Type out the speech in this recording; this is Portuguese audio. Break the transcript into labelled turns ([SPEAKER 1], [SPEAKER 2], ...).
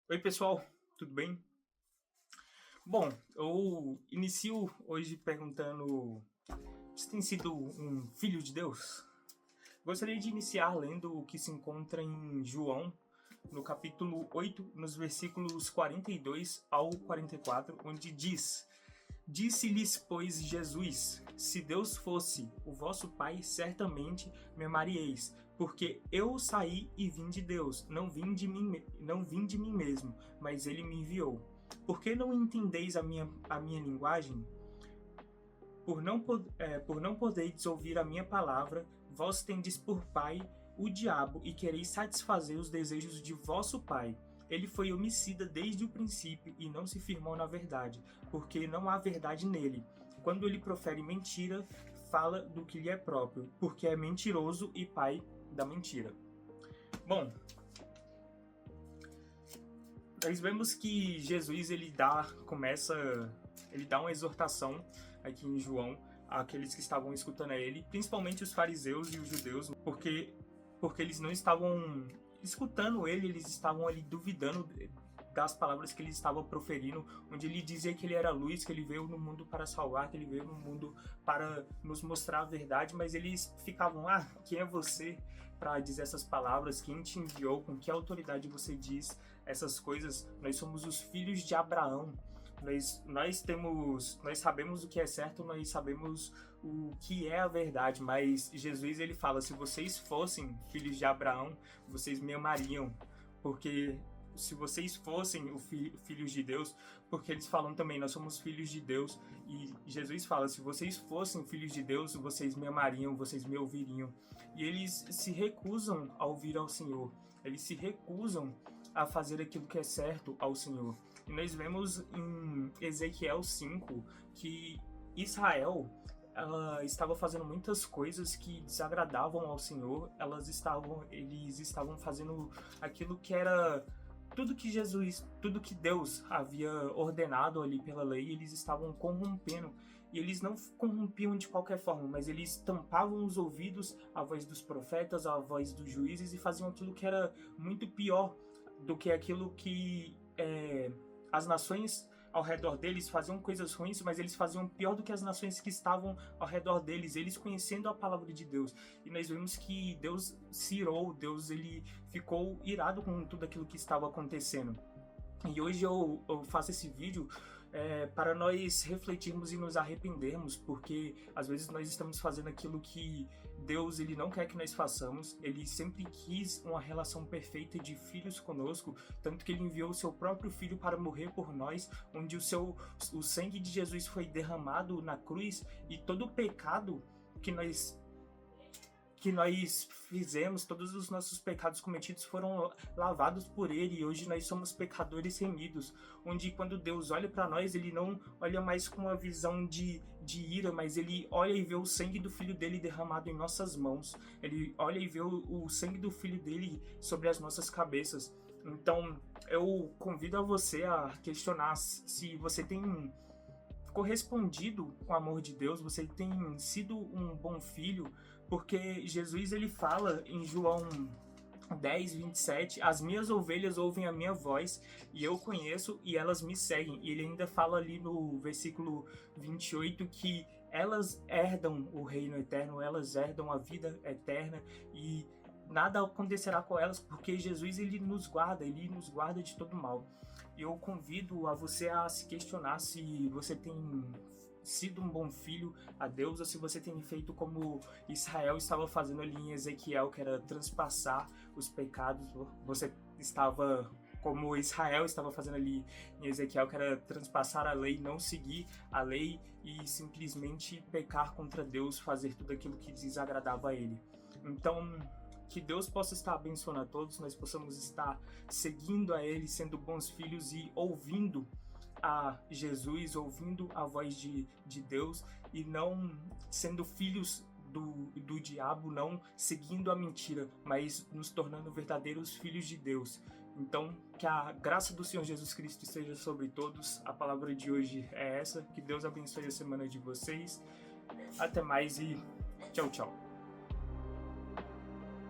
[SPEAKER 1] Oi, pessoal, tudo bem? Bom, eu inicio hoje perguntando: você tem sido um filho de Deus? Gostaria de iniciar lendo o que se encontra em João, no capítulo 8, nos versículos 42 ao 44, onde diz: Disse-lhes, pois, Jesus: Se Deus fosse o vosso Pai, certamente me amaríeis, porque eu saí e vim de Deus, não vim de mim mesmo, mas ele me enviou. Por que não entendeis a minha linguagem? Por não podeis ouvir a minha palavra, vós tendes por pai o diabo e quereis satisfazer os desejos de vosso pai. Ele foi homicida desde o princípio e não se firmou na verdade, porque não há verdade nele. Quando ele profere mentira, fala do que lhe é próprio, porque é mentiroso e pai da mentira. Bom, nós vemos que Jesus ele dá uma exortação aqui em João àqueles que estavam escutando a ele, principalmente os fariseus e os judeus, porque eles não estavam escutando ele, eles estavam ali duvidando das palavras que ele estava proferindo, onde ele dizia que ele era luz, que ele veio no mundo para salvar, que ele veio no mundo para nos mostrar a verdade, mas eles ficavam: quem é você para dizer essas palavras? Quem te enviou? Com que autoridade você diz essas coisas? Nós somos os filhos de Abraão. Nós sabemos o que é certo, nós sabemos o que é a verdade, mas Jesus ele fala: se vocês fossem filhos de Abraão, vocês me amariam, porque se vocês fossem filhos de Deus, porque eles falam também: nós somos filhos de Deus, e Jesus fala: se vocês fossem filhos de Deus, vocês me amariam, vocês me ouviriam. E eles se recusam a ouvir ao Senhor, eles se recusam a fazer aquilo que é certo ao Senhor. E nós vemos em Ezequiel 5 que Israel ela estava fazendo muitas coisas que desagradavam ao Senhor. Eles estavam fazendo aquilo que era tudo que Deus havia ordenado ali pela lei, eles estavam corrompendo. E eles não corrompiam de qualquer forma, mas eles tampavam os ouvidos à voz dos profetas, à voz dos juízes, e faziam aquilo que era muito pior do que aquilo que as nações ao redor deles faziam coisas ruins, mas eles faziam pior do que as nações que estavam ao redor deles, eles conhecendo a palavra de Deus. E nós vemos que Deus se irou, Deus ele ficou irado com tudo aquilo que estava acontecendo. E hoje eu faço esse vídeo para nós refletirmos e nos arrependermos, porque às vezes nós estamos fazendo aquilo que Deus ele não quer que nós façamos. Ele sempre quis uma relação perfeita de filhos conosco, tanto que ele enviou o seu próprio filho para morrer por nós, onde o sangue de Jesus foi derramado na cruz, e todo o pecado que nós fizemos, todos os nossos pecados cometidos foram lavados por ele, e hoje nós somos pecadores remidos, onde quando Deus olha para nós, ele não olha mais com uma visão de ira, mas ele olha e vê o sangue do filho dele derramado em nossas mãos, ele olha e vê o sangue do filho dele sobre as nossas cabeças. Então eu convido a você a questionar se você tem correspondido com o amor de Deus, você tem sido um bom filho, porque Jesus ele fala em João 10:27: as minhas ovelhas ouvem a minha voz e eu conheço e elas me seguem. E ele ainda fala ali no versículo 28 que elas herdam o reino eterno, elas herdam a vida eterna, e nada acontecerá com elas, porque Jesus ele nos guarda de todo mal. Eu convido a você a se questionar se você tem sido um bom filho a Deus, ou se você tem feito como Israel estava fazendo ali em Ezequiel, que era transpassar os pecados. Você estava como Israel estava fazendo ali em Ezequiel, que era transpassar a lei, não seguir a lei e simplesmente pecar contra Deus, fazer tudo aquilo que desagradava a ele. Então, que Deus possa estar abençoando a todos, nós possamos estar seguindo a Ele, sendo bons filhos e ouvindo a Jesus, ouvindo a voz de Deus, e não sendo filhos do diabo, não seguindo a mentira, mas nos tornando verdadeiros filhos de Deus. Então, que a graça do Senhor Jesus Cristo esteja sobre todos. A palavra de hoje é essa. Que Deus abençoe a semana de vocês. Até mais e tchau, tchau.